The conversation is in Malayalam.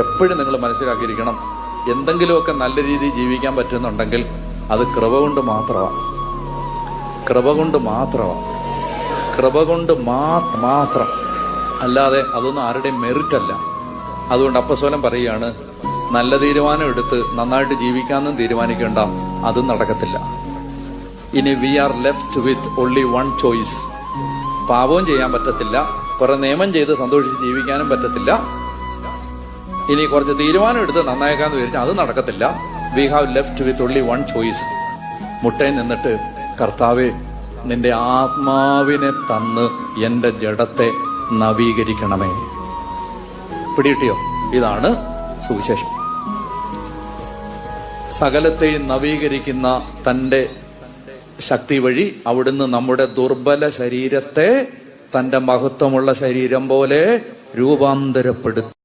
എപ്പോഴും നിങ്ങൾ മനസ്സിലാക്കിയിരിക്കണം, എന്തെങ്കിലുമൊക്കെ നല്ല രീതിയിൽ ജീവിക്കാൻ പറ്റുന്നുണ്ടെങ്കിൽ അത് കൃപ കൊണ്ട് മാത്രമാണ്. കൃപ കൊണ്ട് മാത്രമാണ്. കൃപ കൊണ്ട് മാത്രം, അല്ലാതെ അതൊന്നും ആരുടെയും മെറിറ്റ് അല്ല. അതുകൊണ്ട് അപ്പസ്വലൻ പറയുകയാണ്, നല്ല തീരുമാനം എടുത്ത് നന്നായിട്ട് ജീവിക്കാമെന്നും തീരുമാനിക്കേണ്ട, അതും നടക്കത്തില്ല. ഇനി we are left with only one choice. പാപവും ചെയ്യാൻ പറ്റത്തില്ല, കുറെ നിയമം ചെയ്ത് സന്തോഷിച്ച് ജീവിക്കാനും പറ്റത്തില്ല. ഇനി കുറച്ച് തീരുമാനം എടുത്ത് നന്നായേക്കാന്ന് വിചാരിച്ചാൽ അത് നടക്കത്തില്ല. We have left with only one choice. മുട്ടയിൽ നിന്നിട്ട്, കർത്താവേ, നിന്റെ ആത്മാവിനെ തന്ന് എന്റെ ജഡത്തെ നവീകരിക്കണമേ. പിടികിട്ടിയോ? ഇതാണ് സുവിശേഷം. സകലത്തെയും നവീകരിക്കുന്ന തന്റെ ശക്തി വഴി അവിടുന്ന് നമ്മുടെ ദുർബല ശരീരത്തെ തന്റെ മഹത്വമുള്ള ശരീരം പോലെ രൂപാന്തരപ്പെടുത്തി.